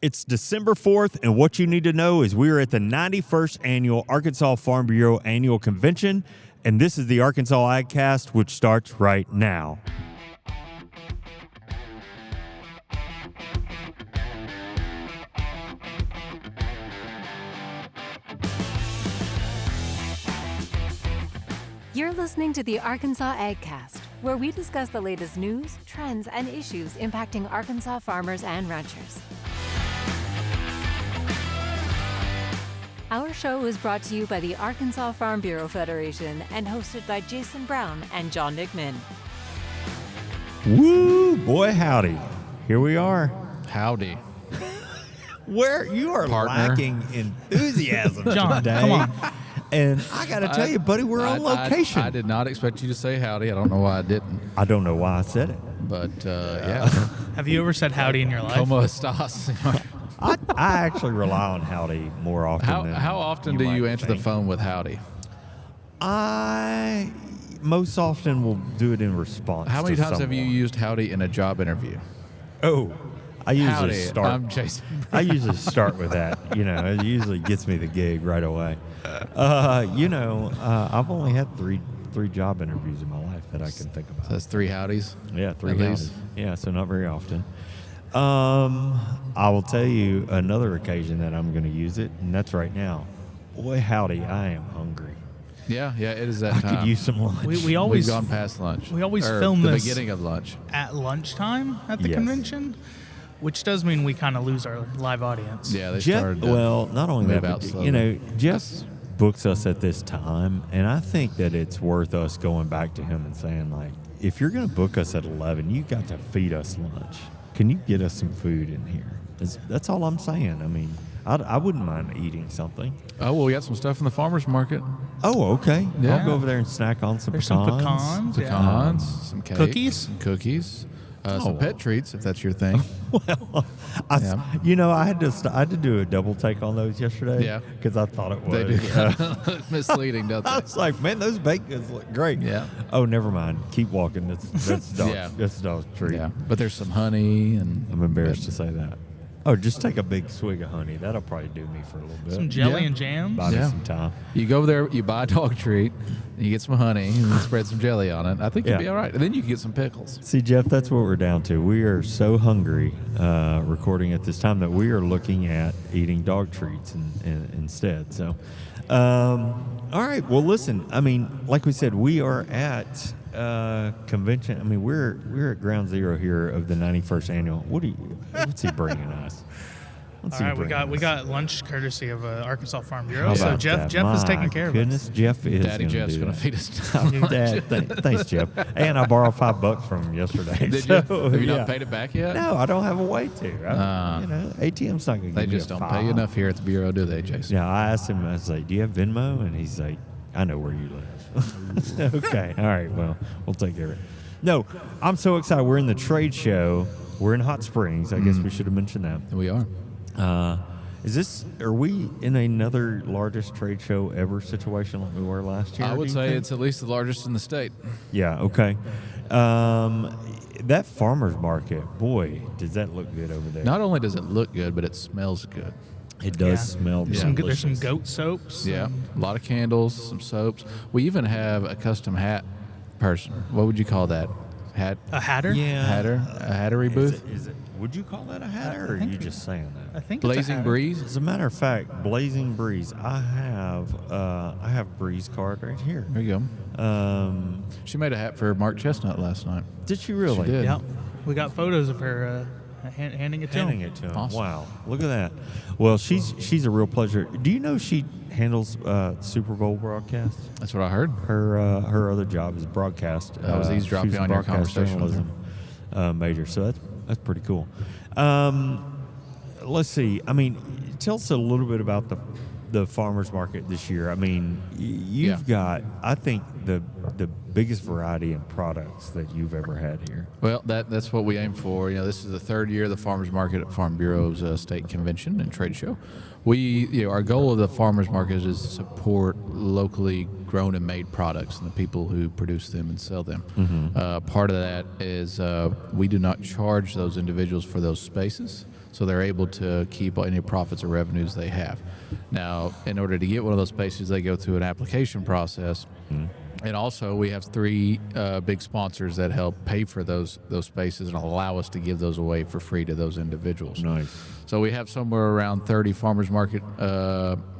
It's December 4th, and what you need to know is we are at the 91st Annual Arkansas Farm Bureau Annual Convention, and this is the Arkansas AgCast, which starts right now. You're listening to the Arkansas AgCast, where we discuss the latest news, trends, and issues impacting Arkansas farmers and ranchers. Our show is brought to you by the Arkansas Farm Bureau Federation and hosted by Jason Brown and John Nickman. Woo, boy, howdy. Here we are. Howdy. Where you are Partner. lacking enthusiasm John, today. come on. And I got to tell you, buddy, we're on location. I did not expect you to say howdy. I don't know why I didn't. I don't know why I said it. But, yeah. Have you ever said howdy in your life? Como estas? I actually rely on howdy more often than How often do might you answer think. the phone with howdy? I most often will do it in response. How many to times have you someone. used howdy in a job interview? Oh, I usually Howdy, start. I'm Jason. I usually start with that. You know, it usually gets me the gig right away. I've only had three job interviews in my life that I can think about. So that's 3 howdies? Yeah, 3 at howdies. least. Yeah, so not very often. I will tell you another occasion that I'm going to use it, and that's right now. Boy, howdy, I am hungry. Yeah, it is that I time. could use some lunch. We always We've gone past lunch. we always Or film the this beginning of lunch. at lunchtime at the Yes. convention, which does mean we kind of lose our live audience. Yeah, they Jeff, started. well, not only move that, out but, slowly. Jeff books us at this time, and I think that it's worth us going back to him and saying, like, if you're going to book us at 11, you got to feed us lunch. Can you get us some food in here? That's all I'm saying. I mean, I wouldn't mind eating something. Oh, well, we got some stuff in the farmer's market. Oh, okay. Yeah. I'll go over there and snack on some There's pecans. some pecans. Pecans, some cakes. Cookies? Some cookies. Oh. Some pet treats, if that's your thing. Well, Yeah. I had to do a double take on those yesterday. Yeah. Because I thought it was. They do kind of look misleading, don't I they? was like, man, those baked goods look great. Yeah. Oh, never mind. Keep walking. That's dog. Yeah. That's dog's treat. Yeah, but there's some honey and I'm embarrassed to say that. Oh, just take a big swig of honey. That'll probably do me for a little bit. Some jelly Yeah. and jams. Buy me Yeah. some time. You go over there, you buy a dog treat, and you get some honey, and you spread some jelly on it. I think Yeah. you'll be all right. And then you can get some pickles. See, Jeff, that's what we're down to. We are so hungry recording at this time that we are looking at eating dog treats instead. So, all right. Well, listen, I mean, like we said, we are at convention. I mean, we're at ground zero here of the 91st annual. What's he bringing us? What's All he right, we bringing got us? lunch courtesy of Arkansas Farm Bureau. How So about Jeff that? Jeff is My taking care goodness, of us. Jeff is Daddy Jeff's do going to that. feed us. Dad, thanks, Jeff. And I borrowed $5 from him yesterday. Did so, you? Have you yeah. not paid it back yet? No, I don't have a way to. ATM's not going to They give me just a don't pay you $5. enough here at the Bureau, do they, Jason? Yeah, I asked him, I was like, do you have Venmo? And he's like, I know where you live. Okay. All right. Well, we'll take care of it. No, I'm so excited. We're in the trade show. We're in Hot Springs. I guess we should have mentioned that. We are. Are we in another largest trade show ever situation like we were last year? I do would you say think? it's at least the largest in the state. Yeah, okay. That farmer's market, boy, does that look good over there. Not only does it look good, but it smells good. It does smell There's delicious. some goat soaps. Yeah, a lot of candles, some soaps. We even have a custom hat person. What would you call that? Hat? A hatter? Yeah. Hatter? A hattery booth? Would you call that a hatter, or are you just saying I that? think it's a Blazing hatter. Breeze? As a matter of fact, Blazing Breeze, I have Breeze card right here. There you go. She made a hat for Mark Chestnut last night. Did she really? She did. Yep. We got photos of her handing it to Handing him. it to him. Awesome. Wow, look at that. Well, she's a real pleasure. Do you know she handles Super Bowl broadcasts? That's what I heard. Her other job is broadcast. I was eavesdropping she's a on your broadcast conversation with her. journalism major, so that's pretty cool. Let's see. I mean, tell us a little bit about the farmers market this year. I mean, you've got, I think, the biggest variety in products that you've ever had here. Well, that's what we aim for. You know, this is the third year of the Farmers Market at Farm Bureau's state convention and trade show. Our goal of the farmers market is to support locally grown and made products and the people who produce them and sell them. Part of that is we do not charge those individuals for those spaces. so they're able to keep any profits or revenues they have. Now, in order to get one of those spaces, they go through an application process. And also, we have 3 big sponsors that help pay for those spaces and allow us to give those away for free to those individuals. Nice. So we have somewhere around 30 farmers market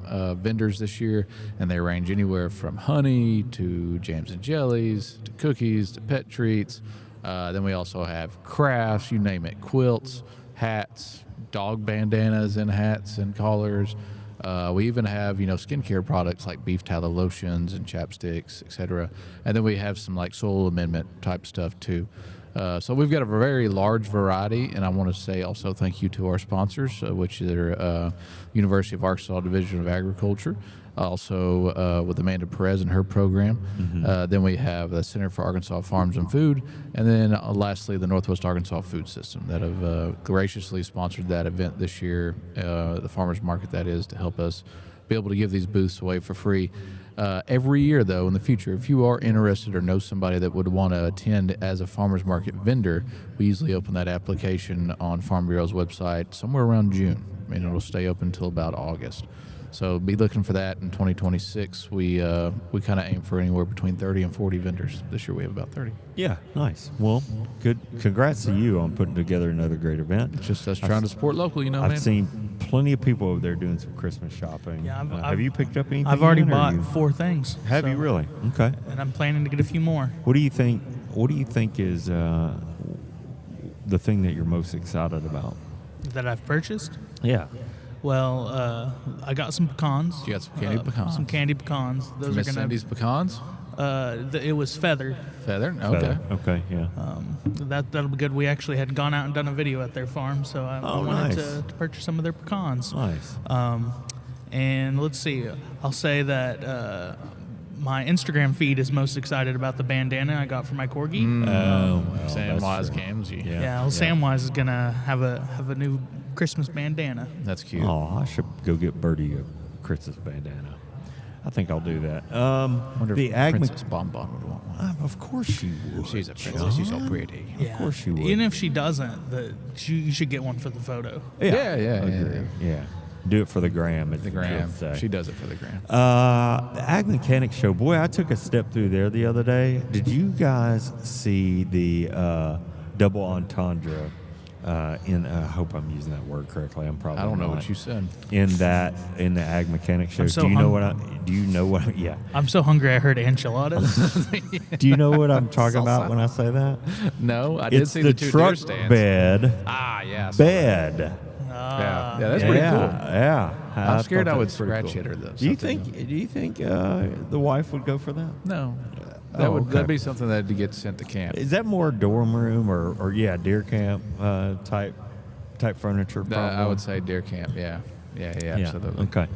vendors this year, and they range anywhere from honey to jams and jellies to cookies to pet treats. Then we also have crafts, you name it, quilts, hats, dog bandanas and hats and collars. We even have, skincare products like beef tallow lotions and chapsticks, etc. And then we have some like soil amendment type stuff too. So we've got a very large variety, and I want to say also thank you to our sponsors, which are University of Arkansas Division of Agriculture, also with Amanda Perez and her program. Then we have the Center for Arkansas Farms and Food, and then lastly, the Northwest Arkansas Food System that have graciously sponsored that event this year, the farmers market that is, to help us be able to give these booths away for free. Every year, though, in the future, if you are interested or know somebody that would want to attend as a farmers market vendor, we usually open that application on Farm Bureau's website somewhere around June, and it'll stay open until about August. So be looking for that in 2026. We kind of aim for anywhere between 30 and 40 vendors. This year we have about 30. Yeah, nice. Well, good. Congrats to you on putting together another great event. It's just us trying to support local, man. I've seen plenty of people over there doing some Christmas shopping. Yeah, have you picked up anything? I've already yet, or bought you- 4 things. Have you so- really? Okay. And I'm planning to get a few more. What do you think? What do you think is the thing that you're most excited about? That I've purchased. Yeah. Well, I got some pecans. You got some candy pecans? Some candy pecans. Those Miss are gonna. Cindy's pecans? It was feathered. Feather? Okay. Okay. Yeah. That'll be good. We actually had gone out and done a video at their farm, so I wanted nice. to purchase some of their pecans. Nice. And let's see. I'll say that my Instagram feed is most excited about the bandana I got for my corgi. Oh, well, Samwise that's true. Gamgee. Yeah. Samwise is gonna have a new Christmas bandana. That's cute. Oh, I should go get Birdie a Christmas bandana. I think I'll do that. Wonder the if Ag Princess Bonbon would want one. Of course she would. She's a princess. She's so John. pretty. Yeah. course she would. Even if she doesn't, you should get one for the photo. Yeah. Agree. Yeah. Do it for the gram. As The gram. She does it for the gram. The Ag Mechanics Show. Boy, I took a step through there the other day. Did you guys see the double entendre? I hope I'm using that word correctly. I'm probably. I don't know not. what you said. In the Ag Mechanics Show. I'm so Do you know what? Yeah. I'm so hungry. I heard enchiladas. Do you know what I'm talking about when I say that? No, I did It's see the the 2 truck deer stands. bed. Ah, yeah. I saw that. Bed. Yeah, that's pretty cool. Yeah. I'm scared thought I that would was pretty scratch cool. it or the Do you something. think the wife would go for that? No. Oh, okay. That'd be something that'd get sent to camp. Is that more dorm room or deer camp type furniture? Probably? I would say deer camp. Yeah, absolutely. Okay.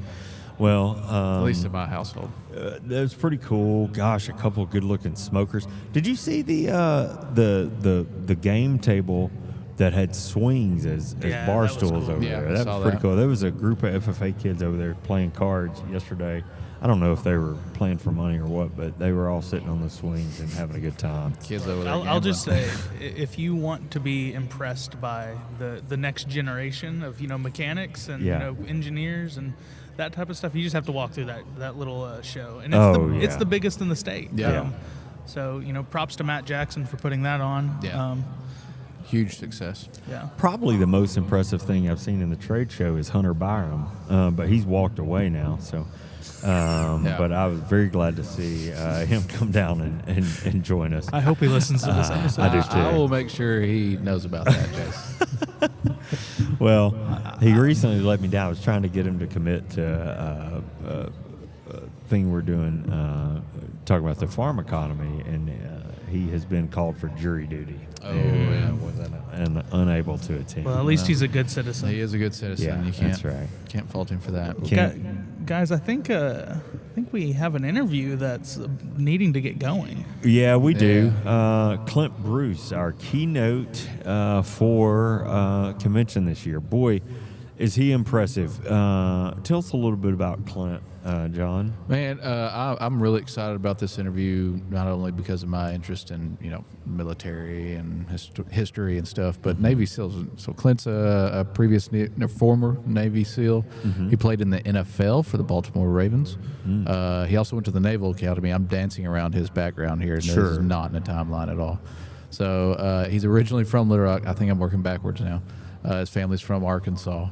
Well, At least in my household. that was pretty cool. Gosh, a couple of good-looking smokers. Did you see the game table that had swings as Yeah, bar that was stools cool. over Yeah, there? I That saw was pretty that. cool. There was a group of FFA kids over there playing cards yesterday. I don't know if they were playing for money or what, but they were all sitting on the swings and having a good time. Kids over there. I'll just gambling. say, if you want to be impressed by the next generation of mechanics and Yeah. engineers and that type of stuff, you just have to walk through that little show, and it's yeah. the biggest in the state. Yeah. So props to Matt Jackson for putting that on. Yeah. Huge success. Yeah. Probably the most impressive thing I've seen in the trade show is Hunter Byram, but he's walked away now. So, but I was very glad to see him come down and join us. I hope he listens to this episode. I do too. I will make sure he knows about that, Jason. Well, he recently let me down. I was trying to get him to commit to a thing we're doing, talking about the farm economy, and he has been called for jury duty. Oh, yeah. And unable to attend. Well, at least he's a good citizen. He is a good citizen. Yeah, you can't, that's right. Can't fault him for that. Guys, I think we have an interview that's needing to get going. Yeah, we do. Clint Bruce, our keynote for convention this year. Boy, Is he impressive? Tell us a little bit about Clint, John. Man, I'm really excited about this interview, not only because of my interest in military and history and stuff, but Navy SEALs. So Clint's a previous former Navy SEAL. He played in the NFL for the Baltimore Ravens. He also went to the Naval Academy. I'm dancing around his background here, and this is not in the timeline at all. So he's originally from Little Rock. I think I'm working backwards now. His family's from Arkansas.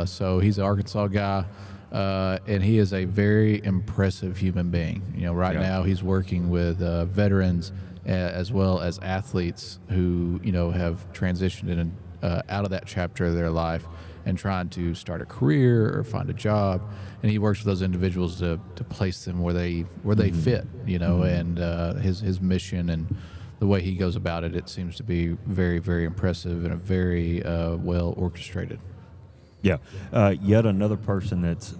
So he's an Arkansas guy. And he is a very impressive human being. Right now he's working with veterans as well as athletes who have transitioned out of that chapter of their life and trying to start a career or find a job. And he works with those individuals to place them where they fit. And his mission and the way he goes about it, it seems to be very, very impressive and a very well orchestrated. Yeah. Yet another person that's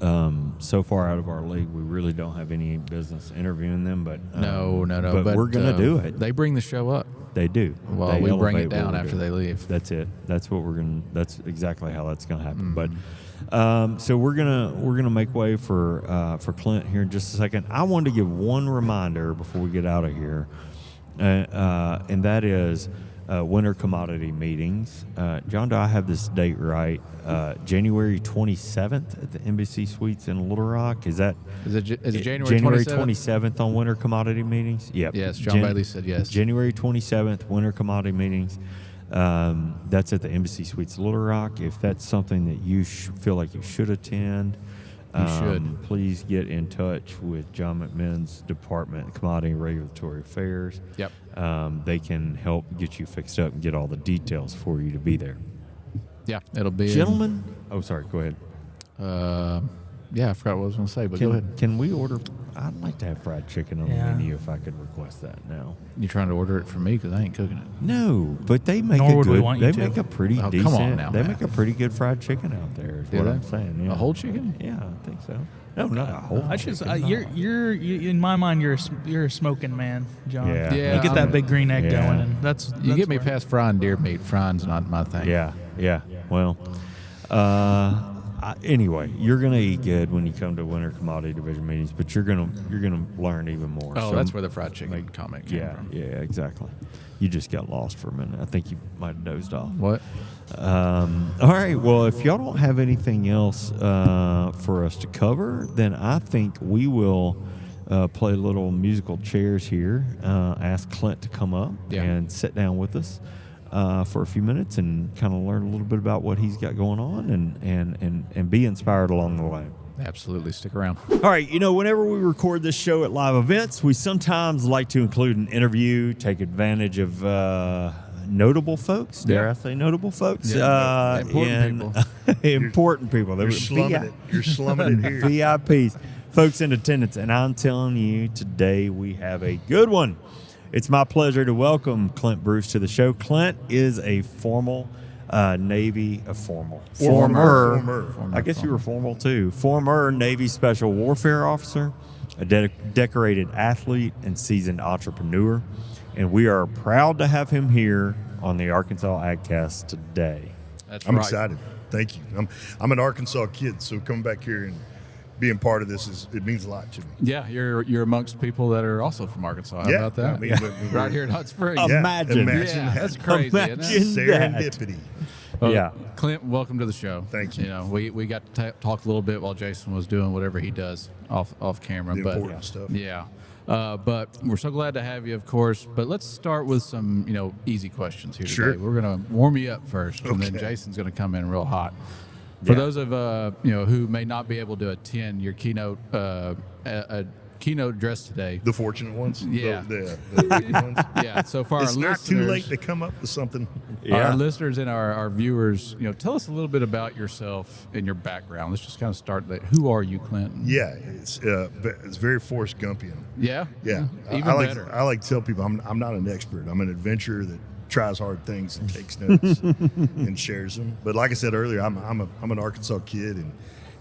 so far out of our league, we really don't have any business interviewing them. But no. But we're going to do it. They bring the show up. They do. Well, we bring it down after they leave. That's it. That's what we're going to. That's exactly how that's going to happen. But so we're gonna make way for Clint here in just a second. I wanted to give one reminder before we get out of here, and that is. Winter commodity meetings. John, do I have this date right? January 27th at the Embassy Suites in Little Rock. Is it January 27th on winter commodity meetings? Yep. Yes, John Bailey said yes. January 27th, winter commodity meetings. That's at the Embassy Suites Little Rock. If that's something that you feel like you should attend, please get in touch with John McMahon's Department of Commodity and Regulatory Affairs. Yep. They can help get you fixed up and get all the details for you to be there. Yeah, it'll be. Gentlemen. Oh, sorry. Go ahead. Yeah, I forgot what I was going to say, but go ahead. Can we order? I'd like to have fried chicken on the menu if I could request that now. You trying to order it for me because I ain't cooking it? No, but they make Nor a would we good. want you They to. make a pretty decent. Come on now, they man. make a pretty good fried chicken out there. Is Do what they? I'm saying. Yeah. A whole chicken? Yeah, I think so. No, not a whole. I just chicken, you're in my mind you're a smoking man, John. Yeah. Yeah, You get that big green egg Yeah. going, and that's You get me where- past frying deer meat. Frying's not my thing. Yeah. Well, anyway, you're gonna eat good when you come to Winter Commodity Division meetings, but you're gonna learn even more. Oh, So that's where the fried chicken comment came from. Yeah, exactly. You just got lost for a minute. I think you might have dozed off. What? All right. Well, if y'all don't have anything else for us to cover, then I think we will play little musical chairs here. Ask Clint to come up and sit down with us for a few minutes and kind of learn a little bit about what he's got going on and be inspired along the way. Absolutely. Stick around. All right, whenever we record this show at live events, we sometimes like to include an interview, take advantage of notable folks. Dare I say notable folks? Important people. Important people. You're slumming it. You're slumming it here. VIPs, folks in attendance. And I'm telling you, today we have a good one. It's my pleasure to welcome Clint Bruce to the show. Clint is a former. I guess you were formal too. Former Navy Special Warfare Officer, a decorated athlete, and seasoned entrepreneur. And we are proud to have him here on the Arkansas AgCast today. That's I'm right. excited. Thank you. I'm an Arkansas kid, so coming back here and being part of this it means a lot to me. Yeah, you're amongst people that are also from Arkansas. How Yeah, about that? I mean, right here in Hot Springs. Yeah, Imagine. Yeah, that. that's crazy. Imagine Isn't it? Serendipity. Well, Yeah. Clint, welcome to the show. Thank you. We got to talk a little bit while Jason was doing whatever he does off camera. The but important stuff. Yeah. But we're so glad to have you, of course. But let's start with some, easy questions here Sure. today. We're going to warm you up first, and then Okay. Jason's going to come in real hot. For Yeah. those of who may not be able to attend your keynote keynote address today. The fortunate ones. Yeah. The lucky ones. Yeah. So far, It's our not too listeners, late to come up with something. Yeah. Our listeners and our viewers, tell us a little bit about yourself and your background. Let's just kind of start there. Who are you, Clint? Yeah, it's very Forrest Gumpian. Yeah. Yeah, Even better. I like to tell people I'm not an expert. I'm an adventurer that tries hard things and takes notes and shares them. But like I said earlier, I'm an Arkansas kid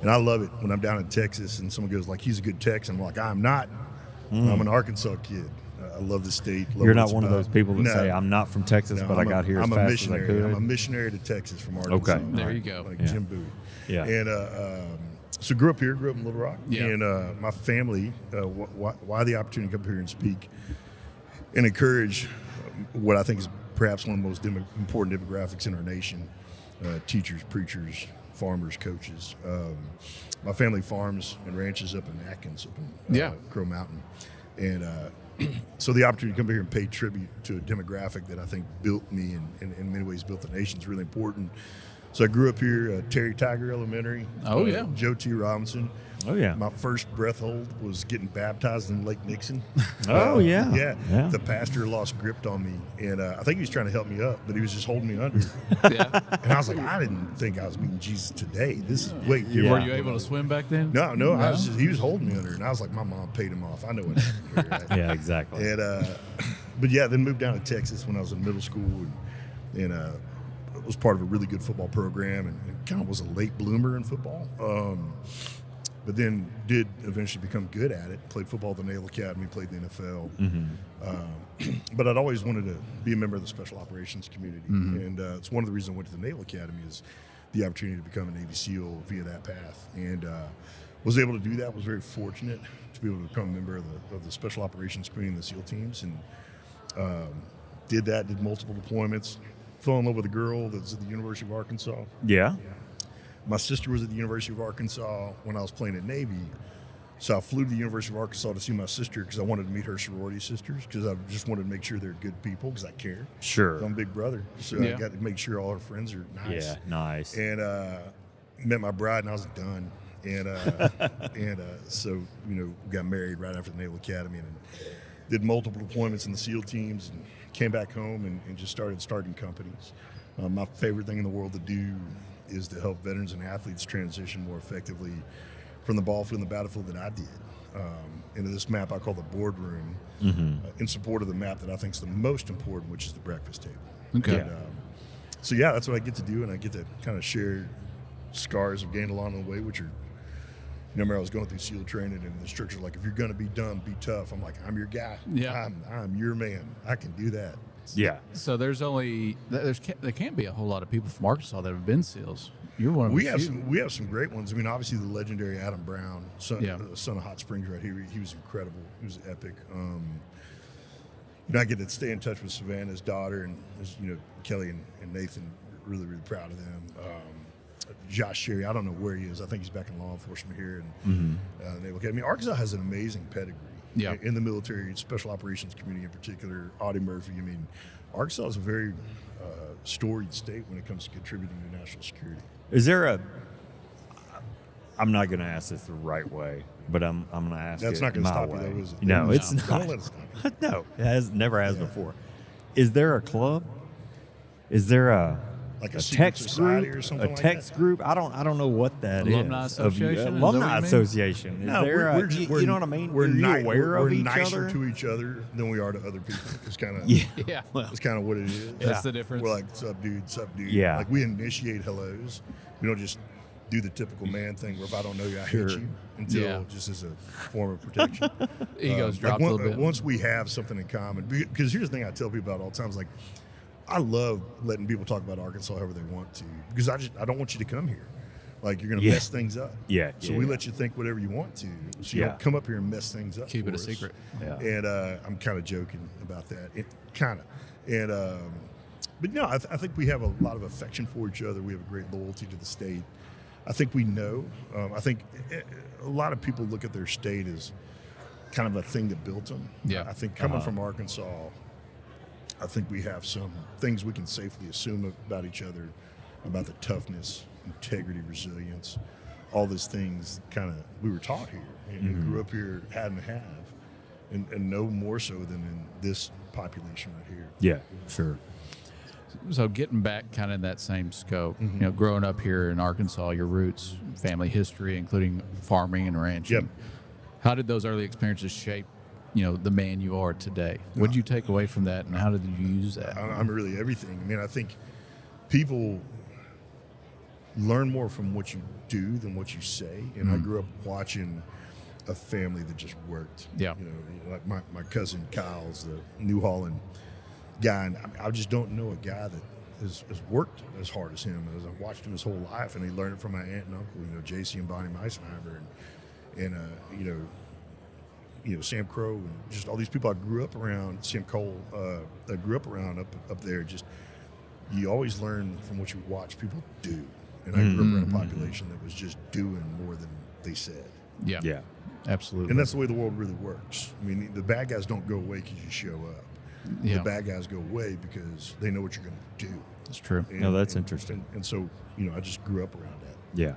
and I love it when I'm down in Texas and someone goes like, "He's a good Texan." I'm like, "I'm not. I'm an Arkansas kid. I love the state. Love You're what not it's one of about. those people that No. say, I'm not from Texas, No, but I got here as I'm a fast as I missionary. I'm a could. missionary to Texas from Arkansas. Okay. There you go. Like Yeah. Jim Bowie. Yeah. And so grew up here, grew up in Little Rock. Yeah. And my family, why the opportunity to come here and speak and encourage what I think is perhaps one of the most important demographics in our nation, teachers, preachers, farmers, coaches. My family farms and ranches up in Atkins, up in Crow Mountain. And so the opportunity to come here and pay tribute to a demographic that I think built me and in many ways built the nation is really important. So I grew up here, Terry Tiger Elementary. Oh, yeah. Joe T. Robinson. Oh, yeah. My first breath hold was getting baptized in Lake Nixon. Oh, yeah. Yeah. The pastor lost grip on me, and I think he was trying to help me up, but he was just holding me under. Yeah. And I was like, I didn't think I was meeting Jesus today. Wait. Yeah. Were you able to swim back then? No. He was holding me under, and I was like, my mom paid him off. I know what happened here. Right? Yeah, exactly. And but yeah, then moved down to Texas when I was in middle school, and was part of a really good football program, and kind of was a late bloomer in football. But then did eventually become good at it. Played football at the Naval Academy, played in the NFL. But I'd always wanted to be a member of the special operations community, and it's one of the reasons I went to the Naval Academy is the opportunity to become a Navy SEAL via that path, and was able to do that. Was very fortunate to be able to become a member of the special operations community and the SEAL teams, and did multiple deployments. Fell in love with a girl that's at the University of Arkansas. Yeah. My sister was at the University of Arkansas when I was playing at Navy. So I flew to the University of Arkansas to see my sister because I wanted to meet her sorority sisters because I just wanted to make sure they're good people because I care. Sure. I'm big brother. So I got to make sure all her friends are nice. Yeah, nice. And met my bride and I was done. And so, got married right after the Naval Academy and did multiple deployments in the SEAL teams and came back home and just starting companies. My favorite thing in the world to do is to help veterans and athletes transition more effectively from the ball field and the battlefield that I did into this map I call the boardroom in support of the map that I think is the most important, which is the breakfast table. Okay. And, so yeah, that's what I get to do, and I get to kind of share scars I've gained along the way, which are, remember I was going through SEAL training and the instructors are like, if you're going to be done, be tough. I'm like, I'm your guy. Yeah. I'm your man. I can do that. Yeah. So there can't be a whole lot of people from Arkansas that have been SEALs. You're one of We the have few. we have some great ones. I mean, obviously the legendary Adam Brown, son Yeah. of Hot Springs right here. He was incredible. He was epic. I get to stay in touch with Savannah's daughter and Kelly and Nathan. Really, really proud of them. Josh Sherry, I don't know where he is. I think he's back in law enforcement here. And Naval Academy. Arkansas has an amazing pedigree. Yeah. In the military, special operations community in particular. Audie Murphy. I mean, Arkansas is a very storied state when it comes to contributing to national security. Is there I'm not going to ask this the right way, but I'm going to ask That's it not going to my stop way. you, though, is it? No, it's Don't not. let it stop you. No, it never has before. Is there a club? Is there a Like a secret text society group? or something a like text that? group? I don't know what that is. Alumni association? Is that what Alumni you mean? association. Is No, there we're a, just, you know what I mean? We're Are you aware of we're each nicer other? to each other than we are to other people. It's kind of Yeah. It's kind of what it is. That's the difference. We're like sup dude. Yeah. Like we initiate hellos. We don't just do the typical man thing where if I don't know you, I Sure. hate you until Yeah. just as a form of protection. Egos dropped a little bit. Once we have something in common, because here's the thing I tell people about all the time is like, I love letting people talk about Arkansas however they want to because I don't want you to come here. Like you're going to Yeah. mess things up. Yeah, So yeah, we yeah. let you think whatever you want to. So you Yeah. don't come up here and mess things up. Keep for it a us. secret. Yeah. And I'm kind of joking about that. Kind of. And but no, I think we have a lot of affection for each other. We have a great loyalty to the state. I think we know. I think a lot of people look at their state as kind of a thing that built them. Yeah. I think coming from Arkansas, I think we have some things we can safely assume about each other, about the toughness, integrity, resilience, all those things kind of we were taught here and grew up here, had and have, and no more so than in this population right here. Yeah, sure. So getting back kind of in that same scope, growing up here in Arkansas, your roots, family history, including farming and ranching. Yep. How did those early experiences shape, the man you are today? What did you take away from that, and how did you use that? I'm really everything. I mean, I think people learn more from what you do than what you say. And I grew up watching a family that just worked. Yeah. Like my cousin Kyle's the New Holland guy, and I just don't know a guy that has worked as hard as him. As I've watched him his whole life, and he learned it from my aunt and uncle, JC and Bonnie Meisenheimer, and Sam Crow, and just all these people I grew up around. Sam Cole, I grew up around up there. Just you always learn from what you watch people do, and I grew up around a population that was just doing more than they said. Yeah. Yeah. Absolutely. And that's the way the world really works. I mean, the bad guys don't go away because you show up. Yeah. The bad guys go away because they know what you're going to do. That's true. No, that's interesting. And so, I just grew up around that. Yeah.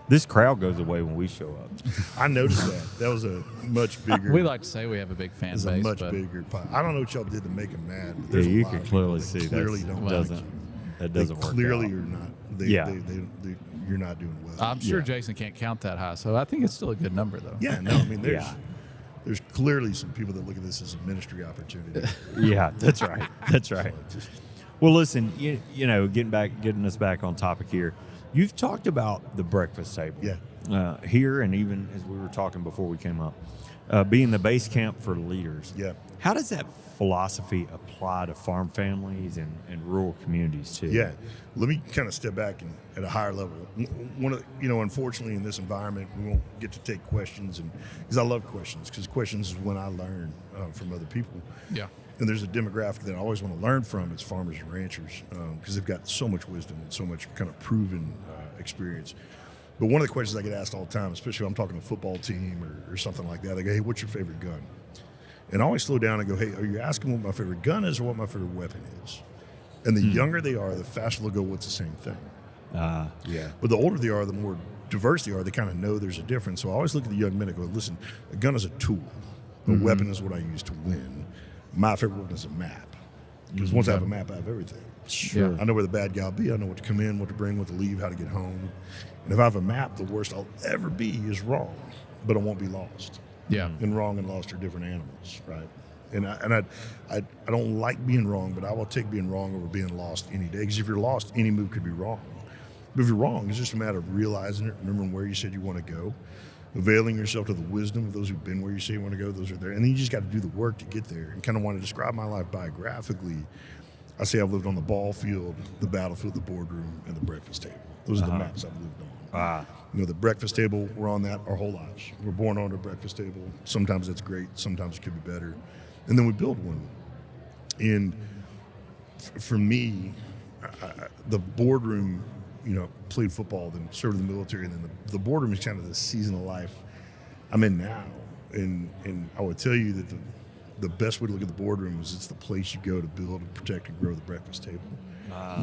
This crowd goes away when we show up. I noticed that. That was a much bigger. We like to say we have a big fan It's base. a much but bigger pie. I don't know what y'all did to make them mad. But Yeah, there's a you lot can of people clearly that see clearly that don't like doesn't you. that They doesn't work clearly out. are not. Yeah. You're not doing well. I'm sure Yeah. Jason can't count that high, so I think it's still a good number, though. Yeah, no, I mean, Yeah. there's clearly some people that look at this as a ministry opportunity. Yeah, that's right. That's right. Well, listen, getting us back on topic here. You've talked about the breakfast table. Yeah. Here, and even as we were talking before we came up, being the base camp for leaders. Yeah. How does that philosophy apply to farm families and rural communities too? Yeah, let me kind of step back and at a higher level. One of unfortunately in this environment, we won't get to take questions, and because I love questions, because questions is when I learn from other people. Yeah. And there's a demographic that I always want to learn from. It's farmers and ranchers, because they've got so much wisdom and so much kind of proven experience. But one of the questions I get asked all the time, especially if I'm talking to a football team or something like that, they go, "Hey, what's your favorite gun?" And I always slow down and go, "Hey, are you asking what my favorite gun is or what my favorite weapon is?" And the younger they are, the faster they'll go, "What's the same thing?" Yeah. But the older they are, the more diverse they are. They kind of know there's a difference. So I always look at the young men and go, "Listen, a gun is a tool. A weapon is what I use to win. My favorite weapon is a map. Because once I have a map, I have everything. Sure. I know where the bad guy will be. I know what to come in, what to bring, what to leave, how to get home. And if I have a map, the worst I'll ever be is wrong, but I won't be lost." Yeah. And wrong and lost are different animals, right? And I don't like being wrong, but I will take being wrong over being lost any day. Because if you're lost, any move could be wrong. But if you're wrong, it's just a matter of realizing it, remembering where you said you want to go, availing yourself to the wisdom of those who've been where you say you want to go. Those are there, and then you just got to do the work to get there. And kind of want to describe my life biographically. I say I've lived on the ball field, the battlefield, the boardroom, and the breakfast table. Those are the maps I've lived on. The breakfast table, we're on that our whole lives. We're born on a breakfast table. Sometimes it's great. Sometimes it could be better. And then we build one. And for me, the boardroom, played football, then served in the military, and then the boardroom is kind of the season of life I'm in now. And I would tell you that the best way to look at the boardroom is it's the place you go to build, and protect, and grow the breakfast table.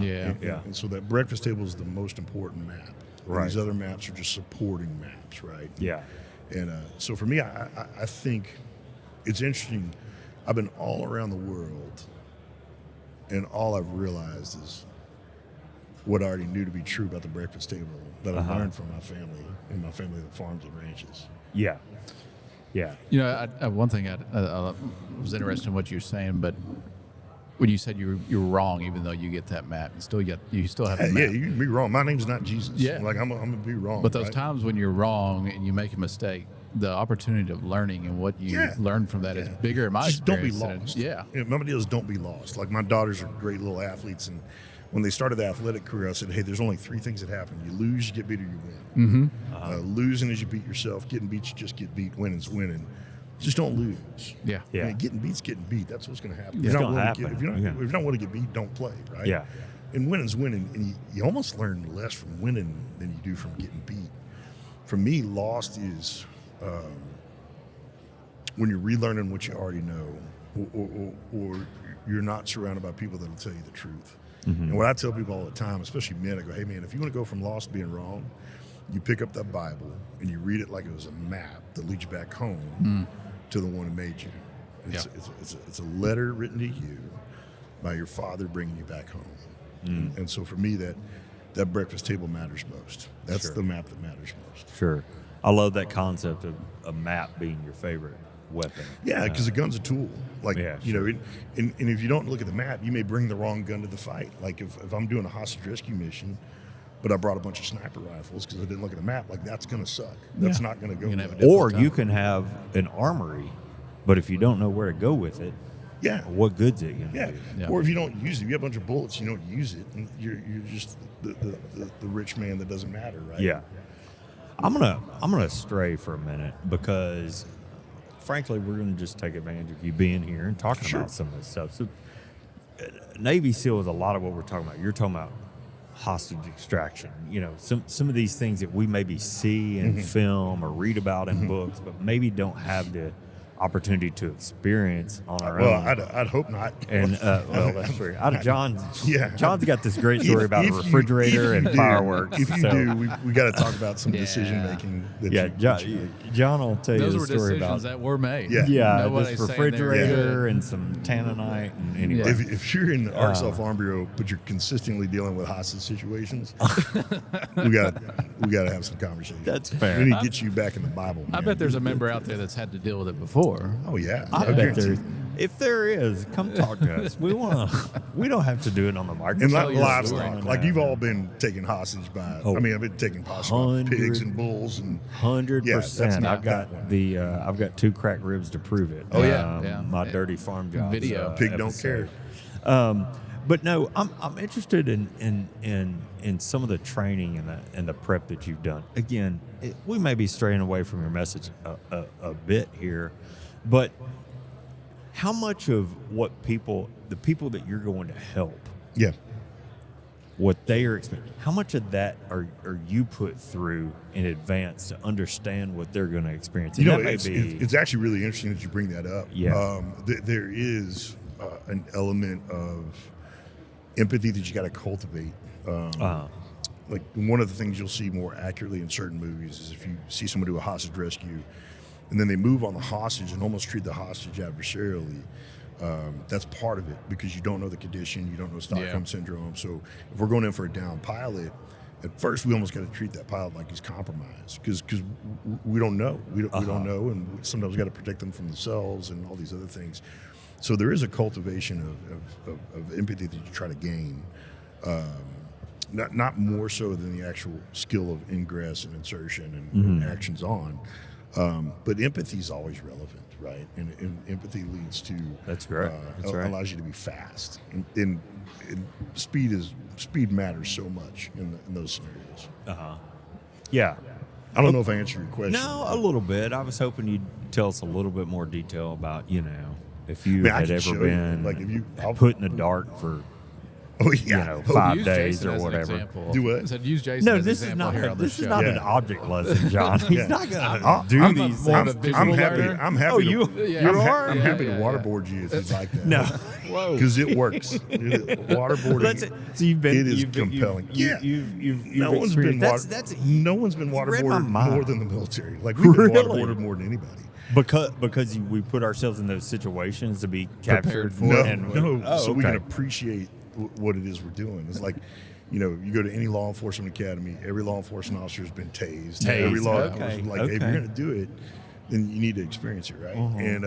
Yeah. And so that breakfast table is the most important map. And Right. these other maps are just supporting maps, right? Yeah. And so for me, I think it's interesting. I've been all around the world, and all I've realized is what I already knew to be true about the breakfast table that I learned from my family and my family that farms and ranches. Yeah. Yeah. One thing I was interested in what you were saying, but when you said you were wrong, even though you get that map, you still have a map. Yeah, you can be wrong. My name's not Jesus. Yeah. Like I'm gonna be wrong. But those right? times when you're wrong and you make a mistake, the opportunity of learning and what you learn from that is bigger in my Just don't be experience. lost. My deal is don't be lost. Like my daughters are great little athletes, and when they started the athletic career, I said, "Hey, there's only 3 things that happen: you lose, you get beat, or you win. Losing is you beat yourself. Getting beat, you just get beat. Winning's winning. Just don't lose. Yeah. Yeah. I mean, getting beat's getting beat. That's what's going to happen. It's If you're not gonna willing to happen. if you're not willing to get beat, don't play. Right. Yeah. And winning's winning, and you almost learn less from winning than you do from getting beat. For me, lost is when you're relearning what you already know, or you're not surrounded by people that'll tell you the truth. And what I tell people all the time, especially men, I go, "Hey man, if you want to go from lost to being wrong, you pick up that Bible and you read it like it was a map that leads you back home to the one who made you. It's a letter written to you by your Father bringing you back home. And so for me, that breakfast table matters most. That's the map that matters most. Sure. I love that concept of a map being your favorite weapon. Yeah, because a gun's a tool. Like, Yeah, and if you don't look at the map, you may bring the wrong gun to the fight. Like if I'm doing a hostage rescue mission, but I brought a bunch of sniper rifles because I didn't look at the map. Like, that's going to suck. That's not going to go You're gonna well. have a Or difficult you time. can have an armory, but if you don't know where to go with it, Yeah. what good's it going to Yeah. do? Yeah. Or if you don't use it, you have a bunch of bullets, you don't use it, and you're just the rich man that doesn't matter, right? Yeah. I'm gonna stray for a minute because, frankly, we're gonna just take advantage of you being here and talking Sure. about some of this stuff. So, Navy SEAL is a lot of what we're talking about. You're talking about hostage extraction. You know, some of these things that we maybe see in film or read about in books, but maybe don't have the opportunity to experience on our Well, own. I'd hope not. And well, that's true. John's got this great If- story about a if you- refrigerator if you and do- fireworks. If you so, do, we got to talk about some Yeah. decision making. yeah, John will tell you Those the were story decisions about that were made. Yeah. Nobody's this saying they were refrigerator good. and some tanninite and anyway. Yeah. If you're in the Arkansas Farm Bureau, but you're consistently dealing with hostage situations, we got to have some conversations. That's fair. We need to get you back in the Bible. I man. bet there's a member out there that's had to deal with it before. Oh yeah, I I bet guarantee there, you. if there is, come talk to us. We don't have to do it on the And microphone. tell your livestock, story. like you've all been taken hostage by. Oh. I mean, I've been taken hostage by pigs and bulls and 100%. not I've got that one. I've got 2 cracked ribs to prove it. Oh, yeah. Yeah. My dirty farm job Video. Pig don't care. But no, I'm interested in some of the training and the prep that you've done. Again, we may be straying away from your message a bit here, but how much of what the people that you're going to help, Yeah. what they are experiencing, how much of that are you put through in advance to understand what they're going to experience? You And know, that may it's actually really interesting that you bring that up. Yeah. There is an element of empathy that you got to cultivate. Like one of the things you'll see more accurately in certain movies is if you see someone do a hostage rescue, and then they move on the hostage and almost treat the hostage adversarially. That's part of it because you don't know the condition, you don't know Stockholm syndrome. So if we're going in for a down pilot, at first we almost got to treat that pilot like he's compromised because we don't know. We don't know, and sometimes we got to protect them from themselves and all these other things. So there is a cultivation of empathy that you try to gain. Not more so than the actual skill of ingress and insertion and actions on. But empathy is always relevant, right? And empathy leads to That's great. That's right. allows you to be fast. And speed matters so much in those scenarios. Yeah. I don't know if I answered your question. No, a little bit. I was hoping you'd tell us a little bit more detail about, if you Man, I had can ever show you. been Like, if you- I'll- put in the dark for Oh yeah. 5 Use days Jason or as an whatever. example. Do what? I said use Jason No, as an this is example not here on this show. is not an Yeah. object lesson, John. He's not going to I'm- do I'm these more of things. a visual learner. I'm happy. Oh, to, you Yeah. you I'm are. I'm happy Yeah, to yeah. waterboard you if you'd like that. No. Whoa. Because it works. Waterboarding. That's it. So you've been. It is you've been, compelling. You've, you've no one's been experienced- no one's been you read my waterboarded mind. more than the military. Like we've been Really? waterboarded more than anybody. because we put ourselves in those situations to be captured for No, it. And so we can okay. appreciate what it is we're doing. It's like, you go to any law enforcement academy, every law enforcement officer has been tased. Every law Okay, enforcement, like, hey, if okay. you're going to do it, then you need to experience it, right? And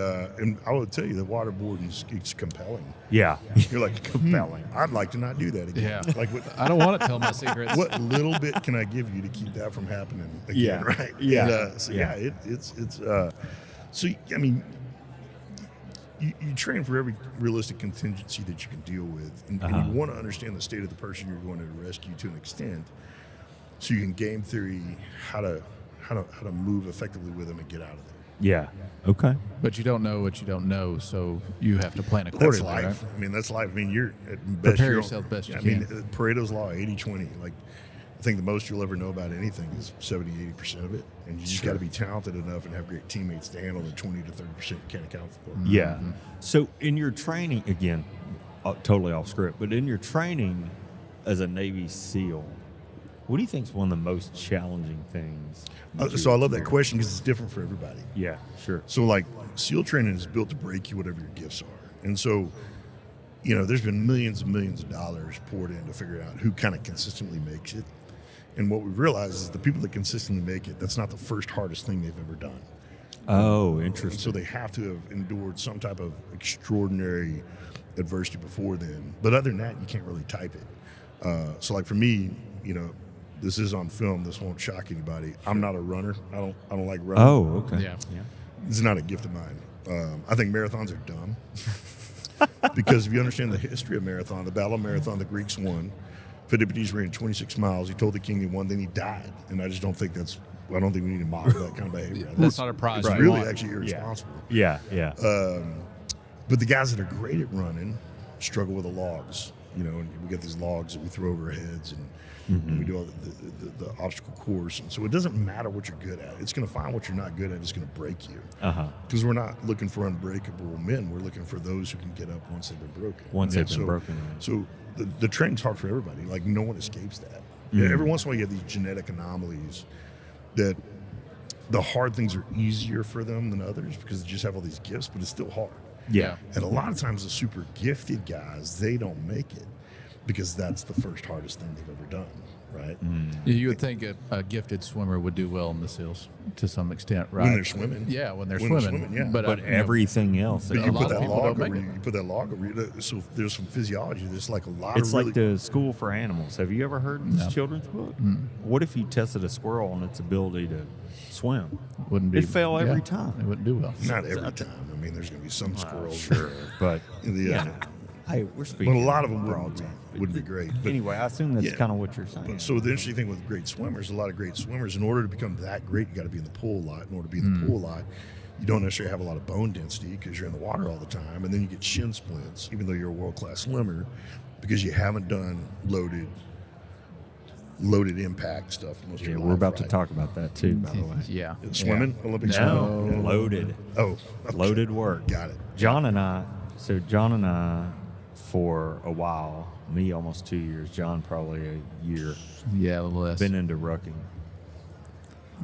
I will tell you that waterboarding it's compelling. Yeah. You're like, compelling. I'd like to not do that again. Yeah. Like, I don't want to tell my secrets. what little bit can I give you to keep that from happening again, Yeah. right? Yeah. And, Yeah. it's so I mean, you train for every realistic contingency that you can deal with, and you want to understand the state of the person you're going to rescue to an extent, so you can game theory how to move effectively with them and get out of there. Yeah. Okay. But you don't know what you don't know, so you have to plan That's accordingly. life. Right? I mean, that's life. I mean, you're at best. Prepare you're yourself best you I mean, can. Pareto's law, 80-20. Like, I think the most you'll ever know about anything is 70-80% of it, and you just got to be talented enough and have great teammates to handle the 20 to 30% you can't account for. Yeah. So in your training, again, totally off script, but in your training as a Navy SEAL, what do you think is one of the most challenging things? So I love that question because it's different for everybody. Yeah, sure. So, like, SEAL training is built to break you whatever your gifts are. And so, there's been millions and millions of dollars poured in to figure out who kind of consistently makes it. And what we've realized is the people that consistently make it, that's not the first hardest thing they've ever done. Oh, And interesting. so they have to have endured some type of extraordinary adversity before then. But other than that, you can't really type it. So, like, for me, this is on film. This won't shock anybody. I'm not a runner. I don't like running. Oh, okay. Yeah. It's not a gift of mine. I think marathons are dumb because if you understand the history of marathon, the Battle of Marathon, the Greeks won. Philippides ran 26 miles. He told the king he won, then he died. And I just don't think I don't think we need to model that kind of behavior. That's not a prize. It's you really want. actually irresponsible. Yeah. But the guys that are great at running struggle with the logs. You know, and we get these logs that we throw over our heads, and we do all the obstacle course. And so it doesn't matter what you're good at. It's going to find what you're not good at. It's going to break you. Because we're not looking for unbreakable men. We're looking for those who can get up once they've been broken. Once they've been broken. So the training's hard for everybody. Like, no one escapes that. Yeah, every once in a while you have these genetic anomalies that the hard things are easier for them than others because they just have all these gifts, but it's still hard. Yeah. And a lot of times the super gifted guys, they don't make it because that's the first hardest thing they've ever done, right? You would think a gifted swimmer would do well in the SEALs to some extent, right? When they're swimming. Yeah, when they're swimming. Yeah. But everything else. But A you lot put of that people log don't over make you. You put that log over you. So there's some physiology. There's like a lot It's of really... like the School for Animals. Have you ever heard this children's book? What if you tested a squirrel on its ability to swim? Wouldn't be. It'd fail every yeah, time. It wouldn't do well. Not every time. I mean, there's going to be some squirrels. Sure, but In the, hey, we're speaking. but a lot of them broad wouldn't be great. But, Anyway, I assume that's Yeah. kind of what you're saying. So the interesting thing with great swimmers, a lot of great swimmers, in order to become that great, you got to be in the pool a lot. In order to be in the pool a lot, you don't necessarily have a lot of bone density because you're in the water all the time, and then you get shin splints, even though you're a world-class swimmer, because you haven't done loaded impact stuff most of Yeah, your we're life, about to right? talk about that too, by the way. Yeah. Swimming, Olympic No, swimming. Yeah. loaded. Oh, okay. Loaded work. Got it. John and I, for a while, me almost 2 years, John probably a year, Yeah, a little less. been into rucking.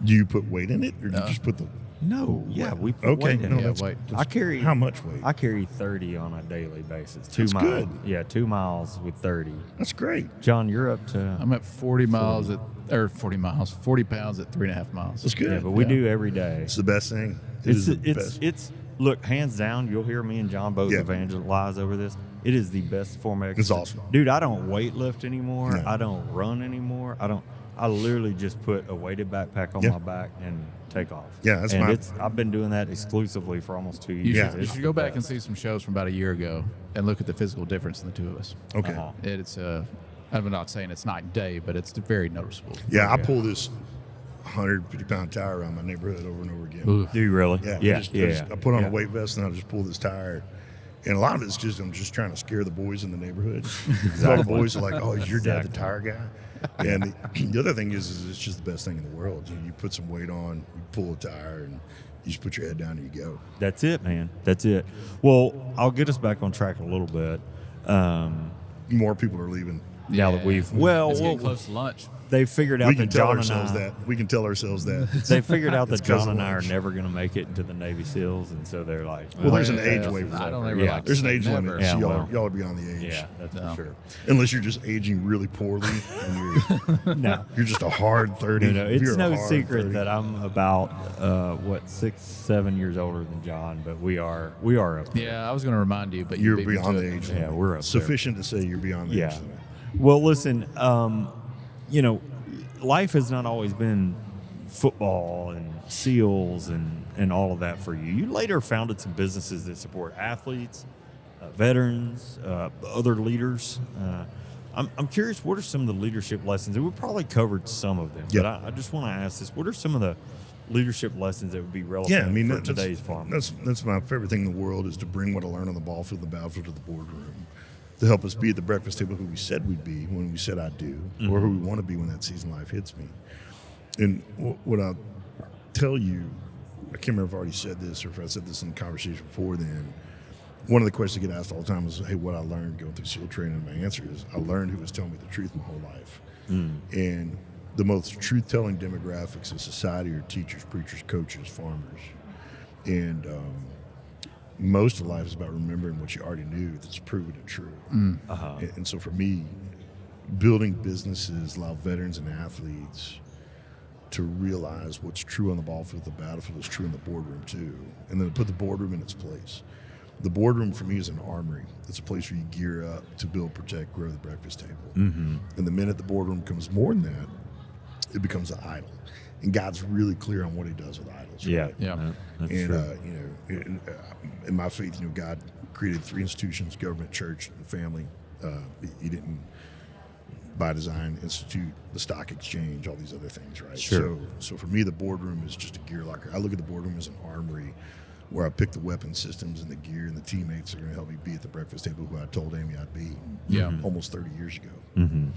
Do you put weight in it, or do you just put the? No, yeah, we put Okay, weight in no, it. that's wait. I carry How much weight? I carry 30 on a daily basis. 2 That's miles. good. Yeah, 2 miles with 30. That's great. John, you're up to. I'm at 40 pounds at 3.5 miles. That's good. Yeah, but we do every day. It's the best thing. It is the best. It's look, hands down, you'll hear me and John both Yeah. evangelize over this. It is the best form of exercise. It's awesome. Dude, I don't weight lift anymore. No. I don't run anymore. I literally just put a weighted backpack on Yeah. my back and take off. Yeah, that's and my- I've been doing that exclusively for almost 2 years. You Yeah. should, you should go back and see some shows from about a year ago and look at the physical difference in the two of us. Okay. Uh-huh. It's I'm not saying it's night and day, but it's very noticeable. Yeah, I pull this 150-pound tire around my neighborhood over and over again. Ugh. Do you really? Yeah, I put on yeah. a weight vest and I just pull this tire. And a lot of it's just I'm just trying to scare the boys in the neighborhood. All the boys are like, "Oh, is your dad the tire guy?" And the other thing is it's just the best thing in the world. You put some weight on, you pull a tire, and you just put your head down and you go. That's it, man. That's it. Well, I'll get us back on track a little bit. More people are leaving. Now that we've It's getting close to lunch. they figured out We can that tell John and ourselves I that. We can tell ourselves that. they figured out that It's 'cause John of and I are lunch. never going to make it into the Navy SEAls, and so they're like, Well, there's an Yeah, age waiver. I don't ever Yeah. like to There's an say age never. limit. Yeah, So well. y'all are beyond the age. yeah, that's No. for sure. Unless you're just aging really poorly and No, you're just a hard 30. no, If it's you're a no hard secret 30. that I'm about 6-7 years older than John, but we are up there. Yeah, I was going to remind you, but You're you beat me beyond to the it. age Yeah, limit. we're up there. Sufficient to say you're beyond the age Yeah. limit. Well, listen, life has not always been football and SEALs and all of that for you. You later founded some businesses that support athletes, veterans, other leaders. I'm curious, what are some of the leadership lessons? And we probably covered some of them, Yeah. but I just want to ask this. What are some of the leadership lessons that would be relevant Yeah, I mean, for that's, today's farm? that's my favorite thing in the world is to bring what I learned on the ball field and the battlefield to the boardroom to help us be at the breakfast table who we said we'd be when we said I do, or who we want to be when that season life hits me. And what I'll tell you, I can't remember if I already said this or if I said this in the conversation before then. One of the questions I get asked all the time is, hey, what I learned going through SEAL training, and my answer is, I learned who was telling me the truth my whole life. And the most truth-telling demographics in society are teachers, preachers, coaches, farmers. And most of life is about remembering what you already knew that's proven and true. And so for me, building businesses allow veterans and athletes to realize what's true on the ball field, the battlefield is true in the boardroom too, and then to put the boardroom in its place. The boardroom for me is an armory. It's a place where you gear up to build, protect, grow the breakfast table. And the minute the boardroom becomes more than that, it becomes an idol. And God's really clear on what he does with idols. Yeah. Right? Yeah. That's And, true. In my faith, God created 3 institutions: government, church, and family. He didn't, by design, institute the stock exchange, all these other things, right? Sure. So for me, the boardroom is just a gear locker. I look at the boardroom as an armory where I pick the weapon systems and the gear, and the teammates are going to help me be at the breakfast table who I told Amy I'd be almost 30 years ago. Mm-hmm.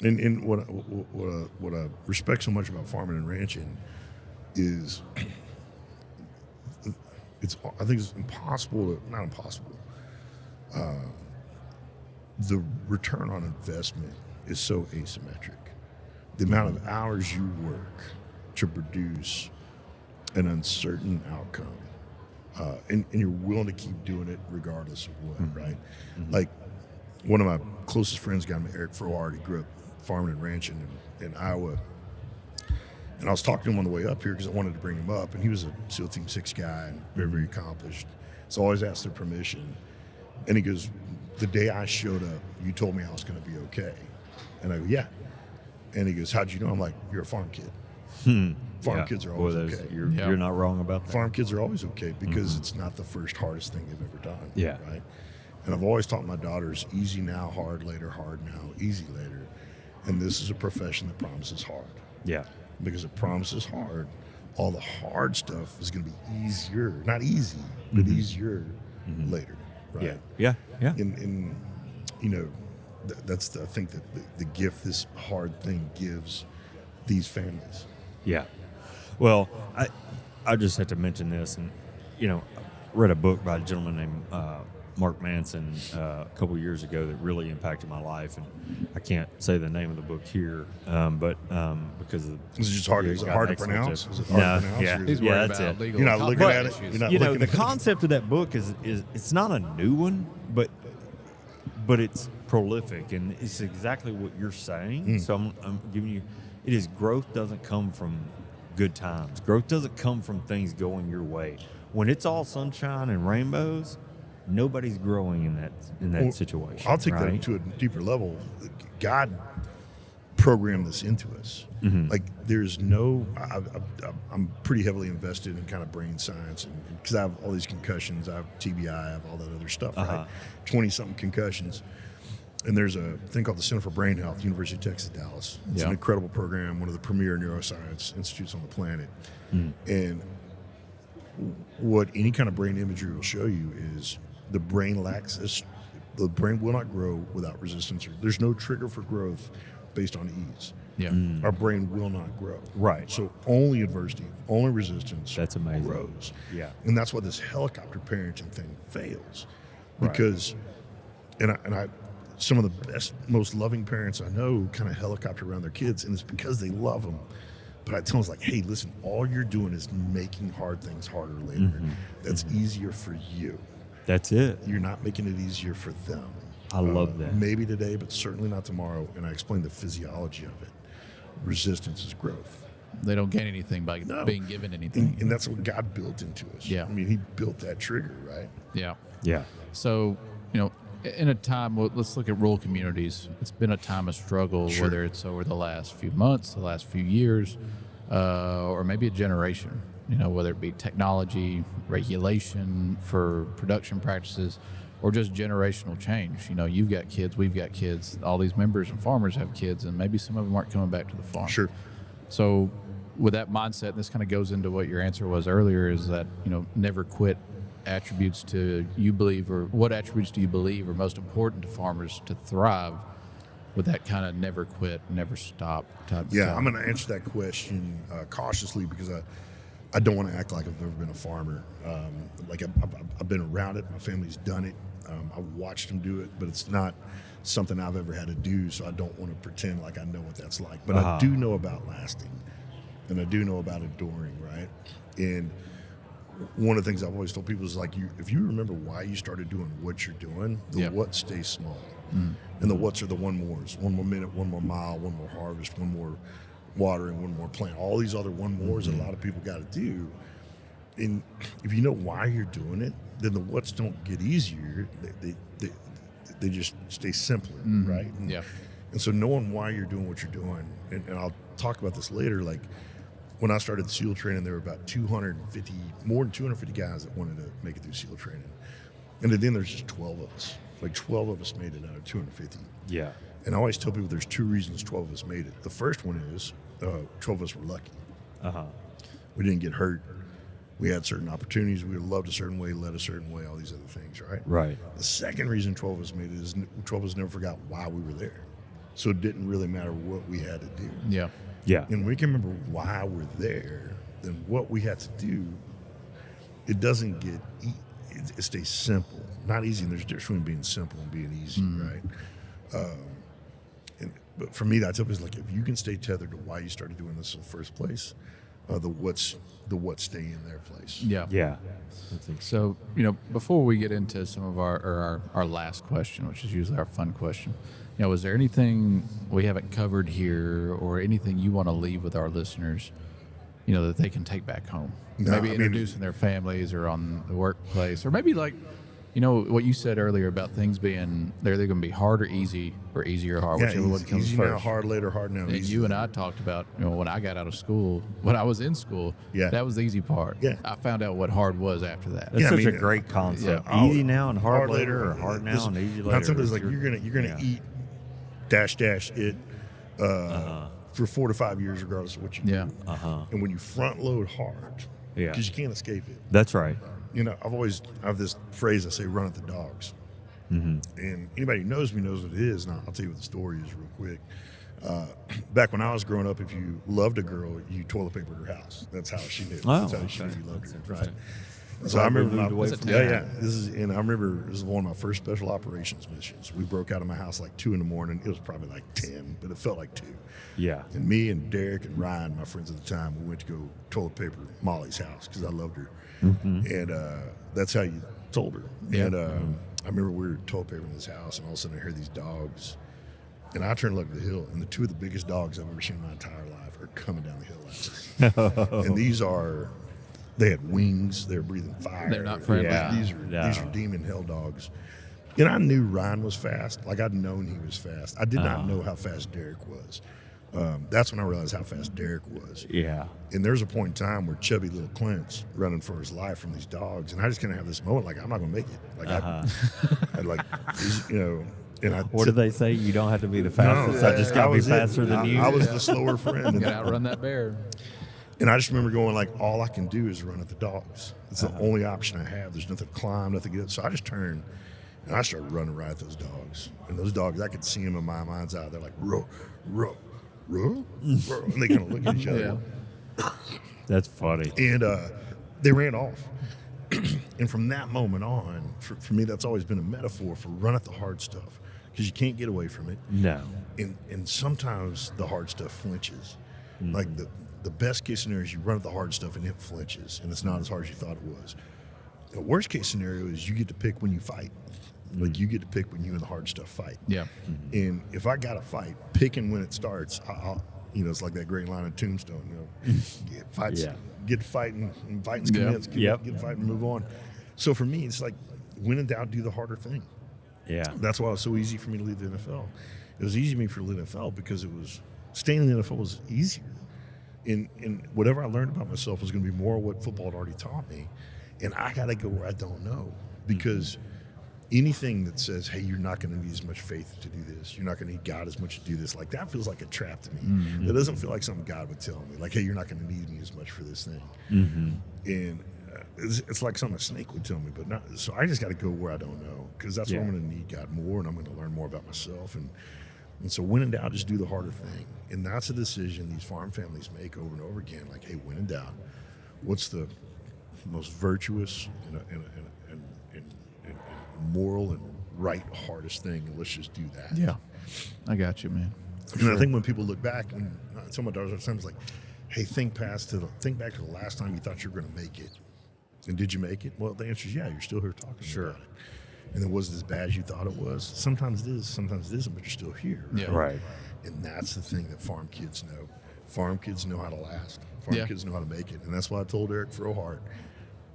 And what I respect so much about farming and ranching is I think it's not impossible. The return on investment is so asymmetric. The amount of hours you work to produce an uncertain outcome, and you're willing to keep doing it regardless of what, right? Like, one of my closest friends, a guy named Eric Frohard, he grew up farming and ranching in Iowa. And I was talking to him on the way up here because I wanted to bring him up, and he was a SEAL Team 6 guy and very, very accomplished. So I always asked their permission. And he goes, the day I showed up, you told me I was going to be okay. And I go, yeah. And he goes, how'd you know? I'm like, you're a farm kid. Farm kids are always okay. You're not wrong about that. Farm kids are always okay because it's not the first hardest thing they've ever done. Yeah. Right? And I've always taught my daughters, easy now, hard later, hard now, easy later. And this is a profession that promises hard. Yeah. Because it promises hard. All the hard stuff is going to be easier. Not easy, but easier later. Right? Yeah. And that's I think that the gift this hard thing gives these families. Yeah. Well, I just had to mention this, and read a book by a gentleman named Mark Manson a couple of years ago that really impacted my life, and I can't say the name of the book here, but because of Is it just hard? Is it hard to pronounce? Is it hard to pronounce? Yeah, Or is He's it- worried that's about it. legal You're not looking copyright at it? issues. You're not the looking at it? concept of that book is it's not a new one, but it's prolific, and it's exactly what you're saying. So I'm giving you, it is growth doesn't come from good times. Growth doesn't come from things going your way. When it's all sunshine and rainbows, nobody's growing in that Well, situation. I'll take right? that to a deeper level. God programmed this into us. Like, there's no. I'm pretty heavily invested in kind of brain science, and because I have all these concussions, I have TBI, I have all that other stuff. Right, 20-something concussions. And there's a thing called the Center for Brain Health, University of Texas, Dallas. It's an incredible program, one of the premier neuroscience institutes on the planet. And what any kind of brain imagery will show you is the brain the brain will not grow without resistance. There's no trigger for growth based on ease. Yeah. Our brain will not grow. Right. So only adversity, only resistance That's amazing. grows. Yeah. And that's why this helicopter parenting thing fails. Right. Because, and I some of the best, most loving parents I know kind of helicopter around their kids, and it's because they love them. But I tell them, it's like, hey, listen, all you're doing is making hard things harder later. That's easier for you. That's it. You're not making it easier for them. I love that. Maybe today, but certainly not tomorrow. And I explain the physiology of it. Resistance is growth. They don't gain anything by No. being given anything. And that's what God built into us. Yeah. I mean, he built that trigger, right? Yeah. Yeah. So, in a time, let's look at rural communities. It's been a time of struggle, Sure. whether it's over the last few months, the last few years, or maybe a generation. Whether it be technology, regulation for production practices, or just generational change. You've got kids, we've got kids. All these members and farmers have kids, and maybe some of them aren't coming back to the farm. Sure. So, with that mindset, and this kind of goes into what your answer was earlier, is that never quit attributes to you believe, or what attributes do you believe are most important to farmers to thrive with that kind of never quit, never stop type of Yeah, thing? I'm going to answer that question cautiously because I don't want to act like I've ever been a farmer. Like I've been around it. My family's done it. I've watched them do it, but it's not something I've ever had to do, so I don't want to pretend like I know what that's like. But I do know about lasting, and I do know about enduring, right? And one of the things I've always told people is like, if you remember why you started doing what you're doing, the what stays small. And the what's are the one mores. 1 more minute, 1 more mile, 1 more harvest, 1 more watering, 1 more plant. All these other 1 mores that a lot of people got to do. And if you know why you're doing it, then the what's don't get easier. They just stay simpler, right? And, Yeah. And so knowing why you're doing what you're doing, and I'll talk about this later, like when I started SEAL training, there were about more than 250 guys that wanted to make it through SEAL training. And then there's just 12 of us. Like 12 of us made it out of 250. Yeah. And I always tell people there's 2 reasons 12 of us made it. The first one is 12 of us were lucky. We didn't get hurt. We had certain opportunities. We were loved a certain way, led a certain way, all these other things, right? Right. The second reason 12 of us made it is 12 of us never forgot why we were there. So it didn't really matter what we had to do. Yeah. Yeah. And we can remember why we're there, then what we had to do, it doesn't get, it stays simple. Not easy, and there's a difference between being simple and being easy, right? But for me, that's always like, if you can stay tethered to why you started doing this in the first place, the what's stay in their place. Yeah. Yeah. So, before we get into some of our last question, which is usually our fun question, is there anything we haven't covered here or anything you want to leave with our listeners, that they can take back home? No, maybe introducing their families or on the workplace, or maybe like, what you said earlier about things being, they're either going to be hard or easy, or easy or hard, whichever one comes easy first. Now, hard later, hard now. And you and I talked about, when I got out of school, when I was in school, that was the easy part. Yeah. I found out what hard was after that. That's such a great concept. Yeah. Easy now and hard later, or hard now and easy later. Not something like you're gonna eat it for 4 to 5 years, regardless of what you do. And when you front load hard, because you can't escape it. That's right. I have this phrase I say, run at the dogs. And anybody who knows me knows what it is. And I'll tell you what the story is real quick. Back when I was growing up, if you loved a girl, you toilet papered her house. That's how she knew. Oh, That's how she knew you loved her, right? So So I remember moved away from and I remember this is one of my first special operations missions. We broke out of my house like 2 a.m. It was probably like 10, but it felt like 2. Yeah. And me and Derek and Ryan, my friends at the time, we went to go toilet paper Molly's house because I loved her. And that's how you told her. Yeah. And I remember we were toilet papering this house, and all of a sudden I hear these dogs. And I turned to look at the hill, and the 2 of the biggest dogs I've ever seen in my entire life are coming down the hill at us. And they had wings. They were breathing fire. They're not friendly. Yeah. These are demon hell dogs. And I knew Ryan was fast. Like, I'd known he was fast. I did not know how fast Derek was. That's when I realized how fast Derek was. Yeah. And there's a point in time where chubby little Clint's running for his life from these dogs. And I just kind of have this moment, like, I'm not going to make it. Like, I'd like, and I What did they say? You don't have to be the fastest. I just got to be faster than you. I was the slower friend. You gotta outrun that bear. And I just remember going, like, all I can do is run at the dogs. It's the only option I have. There's nothing to climb, nothing to get. So I just turned, and I started running right at those dogs. And those dogs, I could see them in my mind's eye. They're like, row, row, row, row. And they kind of look at each other. That's funny. And they ran off. And from that moment on, for me, that's always been a metaphor for run at the hard stuff, because you can't get away from it. No. And sometimes the hard stuff flinches. Like the best case scenario is you run at the hard stuff and it flinches, and it's not as hard as you thought it was. The worst case scenario is you get to pick when you fight. Like, you get to pick when you and the hard stuff fight. Yeah. And if I got to fight, picking when it starts, I'll it's like that great line in Tombstone, get fighting, and fighting's commenced, get fighting and move on. So for me, it's like, when in doubt, do the harder thing. Yeah. That's why it was so easy for me to leave the NFL. It was easy for me to leave the NFL because staying in the NFL was easier. And whatever I learned about myself was going to be more what football had already taught me. And I got to go where I don't know, because anything that says, hey, you're not going to need as much faith to do this, you're not going to need God as much to do this, like, that feels like a trap to me. That doesn't feel like something God would tell me, like, hey, you're not going to need me as much for this thing. And it's like something a snake would tell me, but not. So I just got to go where I don't know, because that's where I'm going to need God more, and I'm going to learn more about myself. And so when in doubt, just do the harder thing. And that's a decision these farm families make over and over again. Like, hey, when in doubt, what's the most virtuous and moral and right hardest thing? And let's just do that. Yeah. I got you, man. And I think when people look back, when some of my daughters are sometimes like, hey, think back to the last time you thought you were going to make it. And did you make it? Well, the answer is yeah, you're still here talking about it. And it wasn't as bad as you thought it was. Sometimes it is, sometimes it isn't, but you're still here. Yeah. Right. And that's the thing that farm kids know. Farm kids know how to last. Farm kids know how to make it. And that's why I told Eric Frohart,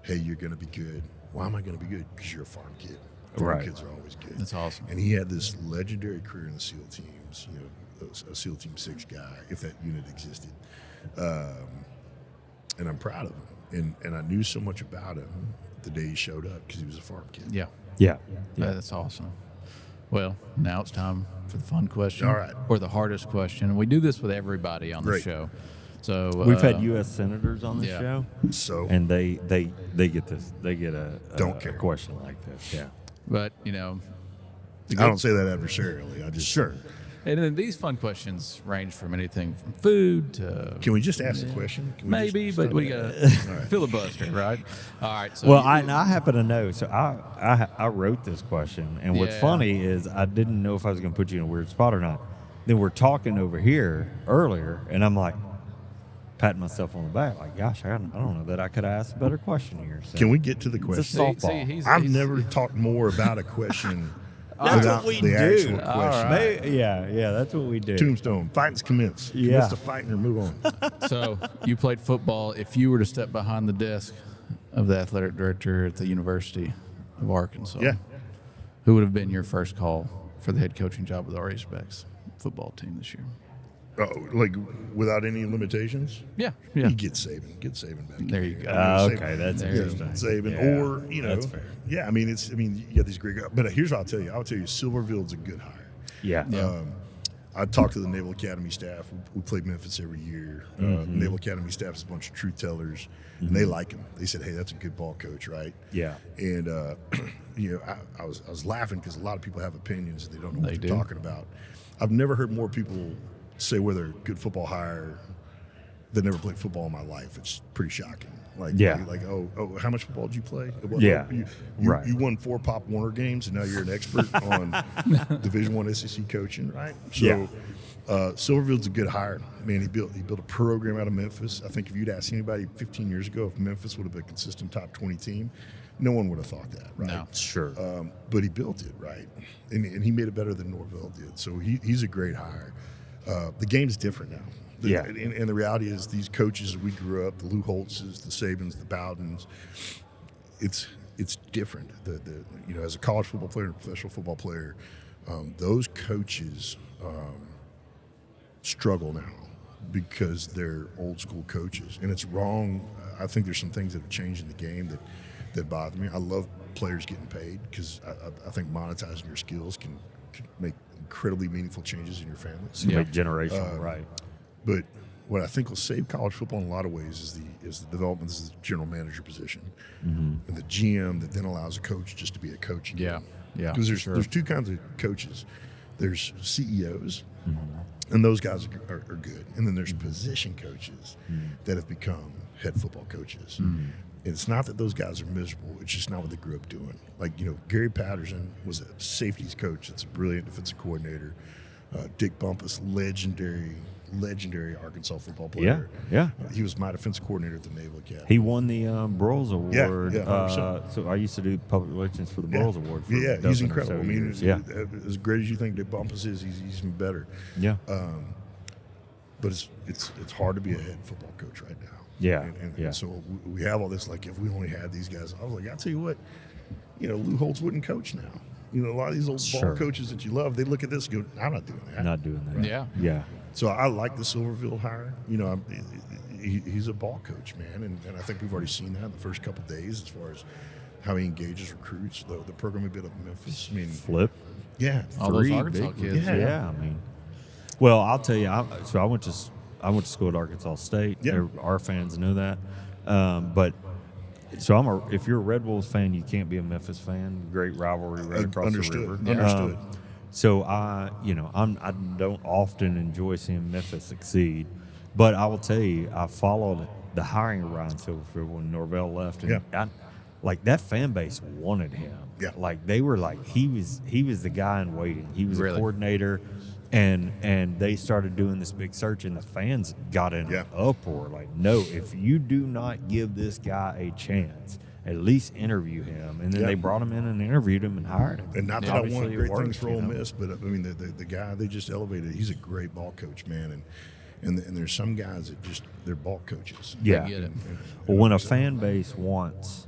hey, you're going to be good. Why am I going to be good? Because you're a farm kid. Farm Right. kids are always good. That's awesome. And he had this legendary career in the SEAL teams, a SEAL Team 6 guy, if that unit existed. And I'm proud of him. And I knew so much about him the day he showed up because he was a farm kid. Yeah. Yeah. That's awesome. Well, now it's time for the fun question. All right. Or the hardest question. And we do this with everybody on the Great. show. So We've had U.S. senators on the yeah. show, So and they get this. They get a question like this. Yeah. But, I don't say that adversarially. I just And then these fun questions range from anything from food to Can we just ask the question? Can we maybe, just but stop we that? got to filibuster, right? All right. So Well, you- I happen to know. So I wrote this question, and what's Yeah. funny is I didn't know if I was going to put you in a weird spot or not. Then we're talking over here earlier, and I'm like patting myself on the back, like, "Gosh, I don't know that I could have asked a better question here." So Can we get to the it's a question? softball. I've never talked more about a question That's without what we the do. actual All question. right. Yeah, that's what we do. Tombstone, fighting's commence. Yeah. Commence the fighting or move on. So you played football. If you were to step behind the desk of the athletic director at the University of Arkansas, Yeah. who would have been your first call for the head coaching job of the RA Specs football team this year? Like without any limitations? Yeah. You get Saban. Get Saban back. There you in go. here. I mean, Okay, that's There you interesting. Saban, Yeah, or that's fair. yeah. I mean, you got these great guys. But here's what I'll tell you. Silverville's a good hire. Yeah. I talked to the Naval Academy staff. We play Memphis every year. Naval Academy staff is a bunch of truth tellers, and they like him. They said, "Hey, that's a good ball coach, right?" Yeah. And I was laughing because a lot of people have opinions and they don't know what They they're do. talking about. I've never heard more people say whether a good football hire that never played football in my life. It's pretty shocking. Like, Yeah. like oh, how much football did you play? What, Yeah. Right. You won 4 Pop Warner games, and now you're an expert on Division I SEC coaching, right? So, Yeah. Silverville's a good hire. Man, he built a program out of Memphis. I think if you'd asked anybody 15 years ago if Memphis would have been a consistent top 20 team, no one would have thought that, right? No. Sure. But he built it, right? And he made it better than Norvell did. So he's a great hire. The game's different now. Yeah. And the reality is these coaches we grew up, the Lou Holtzes, the Sabans, the Bowdens, it's different. As a college football player and a professional football player, those coaches struggle now because they're old school coaches. And it's wrong. I think there's some things that have changed in the game that bother me. I love players getting paid because I think monetizing your skills can make incredibly meaningful changes in your family. Like generational, right? But what I think will save college football in a lot of ways is the development of the general manager position and the GM that then allows a coach just to be a coach. Again. Yeah. Because there's two kinds of coaches. There's CEOs, and those guys are good. And then there's position coaches that have become head football coaches. And it's not that those guys are miserable. It's just not what they grew up doing. Like, Gary Patterson was a safeties coach. That's a brilliant defensive coordinator. Dick Bumpus, legendary Arkansas football player. Yeah. He was my defensive coordinator at the Naval Academy. He won the Broyles Award. 100%. So I used to do public relations for the Broyles Award. For Yeah, a he's dozen or incredible. so I mean, years. Yeah. as great as you think Dick Bumpus is, he's even better. Yeah. But it's hard to be a head football coach right now. Yeah, And yeah. so we have all this, like, if we only had these guys, I was like, I'll tell you what, Lou Holtz wouldn't coach now. A lot of these old ball coaches that you love, they look at this and go, I'm not doing that. Not doing that. Yeah. Yeah. So I like the Silverville hire. He's a ball coach, man, and I think we've already seen that in the first couple of days as far as how he engages recruits. The program we built up in Memphis. I mean, Flip. yeah, All those Three Arkansas big kids. ones. Yeah. I mean, well, I'll tell you. I went to school at Arkansas State. Yeah. Our fans know that. But if you're a Red Wolves fan, you can't be a Memphis fan. Great rivalry right across Understood. the river. Understood. So I don't often enjoy seeing Memphis succeed, but I will tell you, I followed the hiring of Ryan Silverfield when Norvell left, and that fan base wanted him. Yeah. Like they were like he was the guy in waiting. He was Really? a coordinator, and they started doing this big search, and the fans got in an uproar. Like, no, if you do not give this guy a chance, at least interview him. And then they brought him in and interviewed him and hired him. And not that Obviously, I want it great worked, things for Ole Miss, but I mean the guy they just elevated. He's a great ball coach, man, and there's some guys that just they're ball coaches. Yeah. Get it. Well, when a fan base wants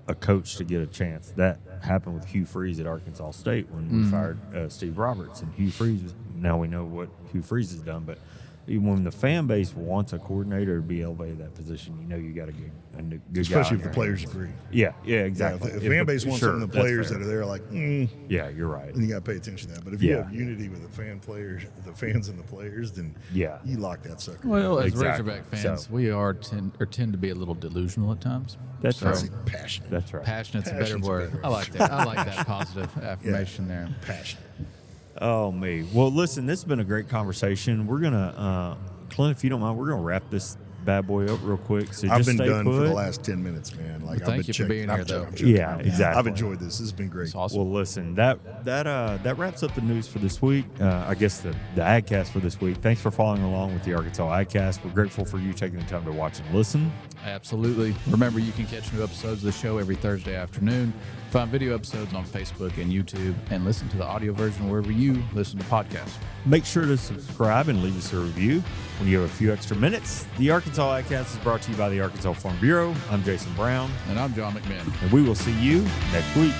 a coach to get a chance, that happened with Hugh Freeze at Arkansas State when we fired Steve Roberts. And Hugh Freeze, now we know what Hugh Freeze has done, but when the fan base wants a coordinator to be elevated that position, you know you got a good Especially guy if the players agree. Yeah, exactly. Yeah, if the fan base wants something, the that's players fair. that are there are like, Yeah, you're right. then you got to pay attention to that. But if you have unity with the fans and the players, then you lock that sucker. Well, as Exactly. Razorback fans, So- we tend to be a little delusional at times. That's So, right. Passionate. That's right. Passionate's a better Passion's a word. better I like that. I like that positive affirmation there. Passionate. Oh, me. Well, listen, this has been a great conversation. We're going to, Clint, if you don't mind, we're going to wrap this bad boy up real quick. So I've just been stay done put. for the last 10 minutes, man. Like, Thank I've been you for being checking- here, I'm though. joking. Yeah, exactly. I've enjoyed this. This has been great. It's awesome. Well, listen, that wraps up the news for this week. I guess the AgCast for this week. Thanks for following along with the Arkansas AgCast. We're grateful for you taking the time to watch and listen. Absolutely. Remember, you can catch new episodes of the show every Thursday afternoon. Find video episodes on Facebook and YouTube, and listen to the audio version wherever you listen to podcasts. Make sure to subscribe and leave us a review when you have a few extra minutes. The Arkansas AgCast is brought to you by the Arkansas Farm Bureau. I'm Jason Brown, And I'm John McMahon. and we will see you next week.